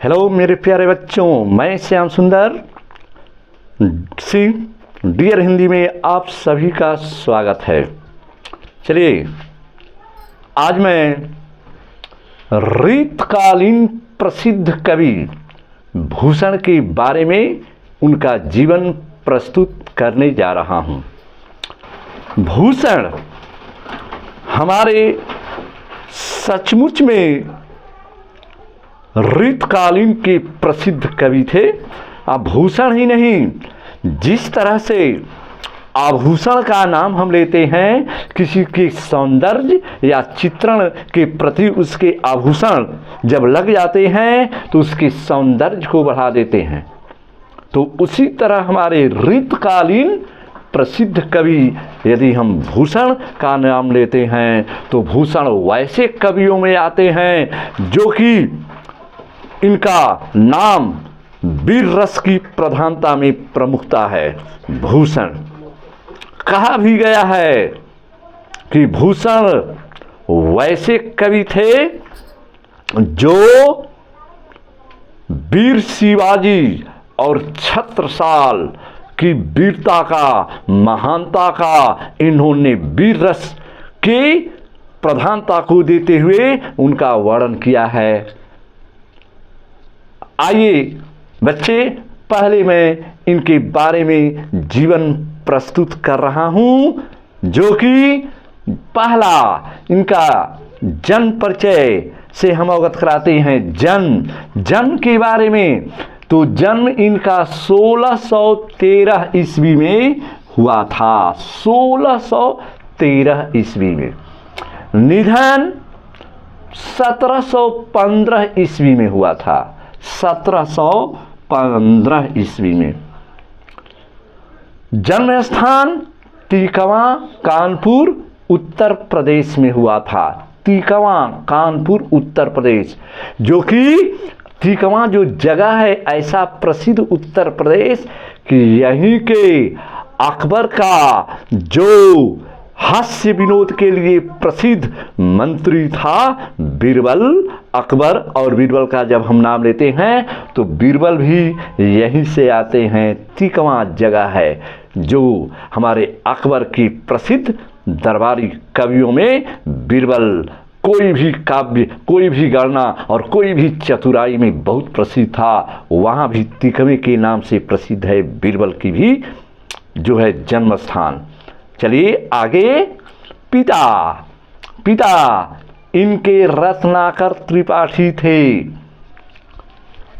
Hello मेरे प्यारे बच्चों, मैं श्याम सुंदर सिंह डियर हिंदी में आप सभी का स्वागत है। चलिए, आज मैं रीतकालीन प्रसिद्ध कवि भूषण के बारे में उनका जीवन प्रस्तुत करने जा रहा हूँ। भूषण हमारे सचमुच में रीतकालीन के प्रसिद्ध कवि थे। आभूषण ही नहीं, जिस तरह से आभूषण का नाम हम लेते हैं किसी के सौंदर्य या चित्रण के प्रति, उसके आभूषण जब लग जाते हैं तो उसके सौंदर्य को बढ़ा देते हैं। तो उसी तरह हमारे रीतकालीन प्रसिद्ध कवि यदि हम भूषण का नाम लेते हैं तो भूषण वैसे कवियों में आते हैं जो कि इनका नाम वीर रस की प्रधानता में प्रमुखता है। भूषण कहा भी गया है कि भूषण वैसे कवि थे जो वीर शिवाजी और छत्रसाल की वीरता का, महानता का इन्होंने वीर रस की प्रधानता को देते हुए उनका वर्णन किया है। आइए बच्चे, पहले मैं इनके बारे में जीवन प्रस्तुत कर रहा हूँ, जो कि पहला इनका जन्म परिचय से हम अवगत कराते हैं। जन्म के बारे में तो जन्म इनका 1613 ईस्वी में हुआ था। 1613 ईस्वी में। निधन 1715 ईस्वी में हुआ था। 1715 ईस्वी में। जन्म स्थान तिकवा, कानपुर, उत्तर प्रदेश में हुआ था। तिकवा, कानपुर, उत्तर प्रदेश, जो कि तिकवा जो जगह है, ऐसा प्रसिद्ध उत्तर प्रदेश कि यहीं के अकबर का जो हास्य विनोद के लिए प्रसिद्ध मंत्री था बीरबल। अकबर और बीरबल का जब हम नाम लेते हैं तो बीरबल भी यहीं से आते हैं। तिकवा जगह है जो हमारे अकबर की प्रसिद्ध दरबारी कवियों में बीरबल कोई भी काव्य, कोई भी गणना और कोई भी चतुराई में बहुत प्रसिद्ध था। वहाँ भी तिकवे के नाम से प्रसिद्ध है बीरबल की भी जो है जन्म स्थान। चलिए आगे। पिता इनके रत्नाकर त्रिपाठी थे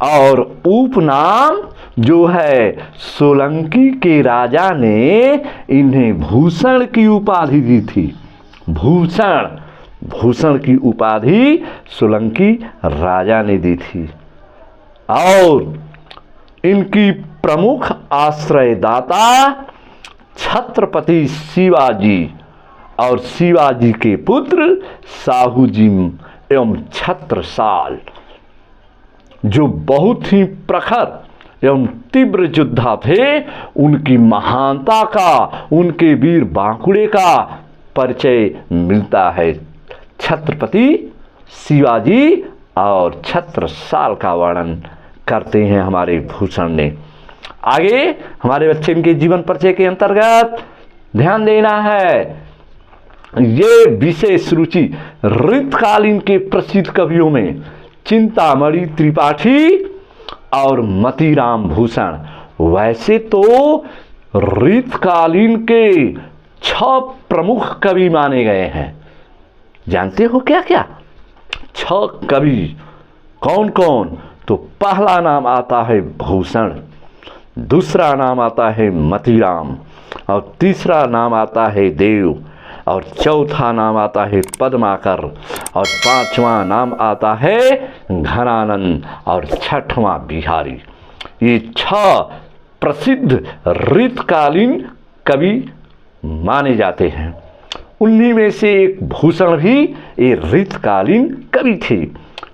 और उपनाम जो है सोलंकी के राजा ने इन्हें भूषण की उपाधि दी थी। भूषण की उपाधि सोलंकी राजा ने दी थी। और इनकी प्रमुख आश्रयदाता छत्रपति शिवाजी और शिवाजी के पुत्र साहूजी एवं छत्रसाल, जो बहुत ही प्रखर एवं तीव्र योद्धा थे। उनकी महानता का, उनके वीर बांकुड़े का परिचय मिलता है। छत्रपति शिवाजी और छत्रसाल का वर्णन करते हैं हमारे भूषण ने। आगे हमारे बच्चे इनके जीवन परिचय के अंतर्गत ध्यान देना है। ये विशेष रुचि रीतकालीन के प्रसिद्ध कवियों में चिंतामणि त्रिपाठी और मतीराम भूषण। वैसे तो रीतकालीन के 6 प्रमुख कवि माने गए हैं। जानते हो क्या क्या? 6 कवि कौन कौन? तो पहला नाम आता है भूषण, दूसरा नाम आता है मतीराम, और तीसरा नाम आता है देव, और चौथा नाम आता है पद्माकर, और 5वां नाम आता है घनानंद, और 6वां बिहारी। ये 6 प्रसिद्ध रीतकालीन कवि माने जाते हैं। उन्हीं में से एक भूषण भी ये रीतकालीन कवि थे।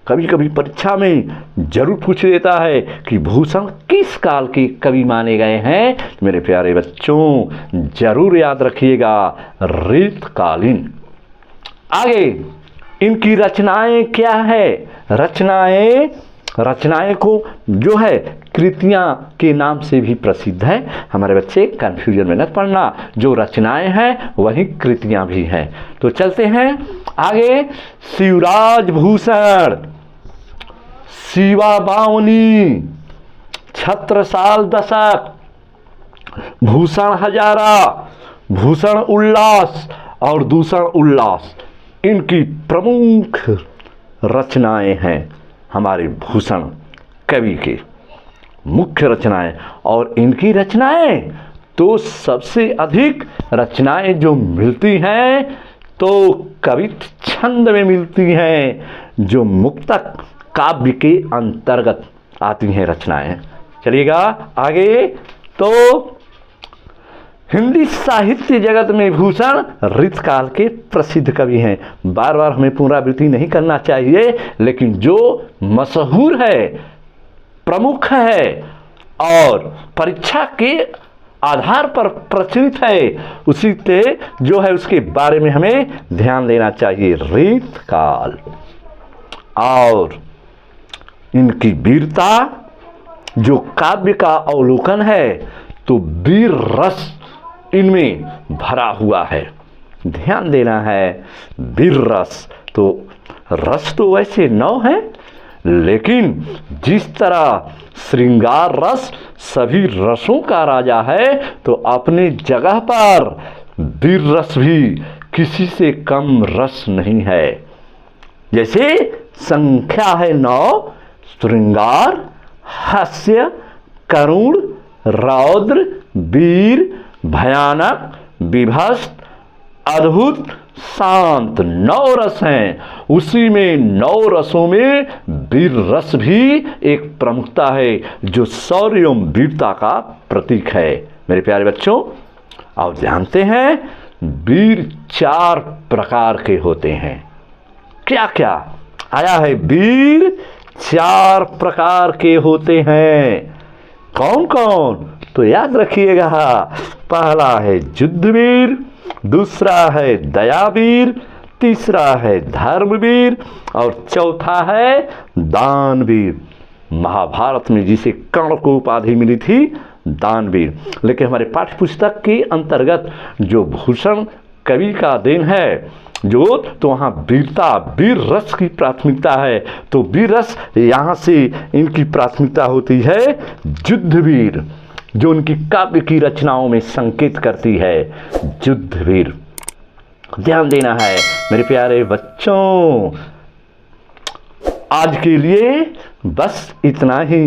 कभी कभी परीक्षा में जरूर पूछ लेता है कि भूषण किस काल के कवि माने गए हैं। तो मेरे प्यारे बच्चों जरूर याद रखिएगा, रीतकालीन। आगे इनकी रचनाएं क्या है? रचनाएं रचनाएं को जो है कृतियां के नाम से भी प्रसिद्ध है। हमारे बच्चे कन्फ्यूजन में न पड़ना, जो रचनाएं हैं वही कृतियां भी हैं। तो चलते हैं आगे। शिवराज भूषण, शिवा बावनी, छत्रसाल दशक, भूषण हजारा, भूषण उल्लास और दूषण उल्लास, इनकी प्रमुख रचनाएं हैं हमारे भूषण कवि के मुख्य रचनाएं। और इनकी रचनाएं तो सबसे अधिक रचनाएं जो मिलती हैं तो कवित्व छंद में मिलती हैं, जो मुक्तक काव्य के अंतर्गत आती हैं रचनाएं। चलिएगा आगे। तो हिंदी साहित्य जगत में भूषण ऋतकाल के प्रसिद्ध कवि हैं। बार बार हमें पुनरावृत्ति नहीं करना चाहिए, लेकिन जो मशहूर है, प्रमुख है और परीक्षा के आधार पर प्रचलित है, उसी से जो है उसके बारे में हमें ध्यान देना चाहिए। ऋतकाल और इनकी वीरता, जो काव्य का अवलोकन है तो वीर रस इनमें भरा हुआ है। ध्यान देना है, वीर रस तो रस तो वैसे 9 है, लेकिन जिस तरह श्रृंगार रस सभी रसों का राजा है, तो अपनी जगह पर वीर रस भी किसी से कम रस नहीं है। जैसे संख्या है 9, श्रृंगार, हास्य, करुण, रौद्र, वीर, भयानक, विभत्स, अद्भुत, शांत, 9 रस हैं। उसी में 9 रसों में वीर रस भी एक प्रमुखता है, जो शौर्य एवं वीरता का प्रतीक है। मेरे प्यारे बच्चों, आप जानते हैं वीर 4 प्रकार के होते हैं। क्या क्या आया है? वीर 4 प्रकार के होते हैं। कौन कौन? तो याद रखिएगा, पहला है युद्धवीर, दूसरा है दयावीर, तीसरा है धर्मवीर और चौथा है दानवीर। महाभारत में जिसे कर्ण को उपाधि मिली थी दानवीर। लेकिन हमारे पाठ्य पुस्तक के अंतर्गत जो भूषण कवि का देन है, जो तो वहाँ वीरता, वीर रस की प्राथमिकता है। तो वीर रस यहाँ से इनकी प्राथमिकता होती है युद्धवीर, जो उनकी काव्य की रचनाओं में संकेत करती है। युद्धवीर, ध्यान देना है मेरे प्यारे बच्चों। आज के लिए बस इतना ही।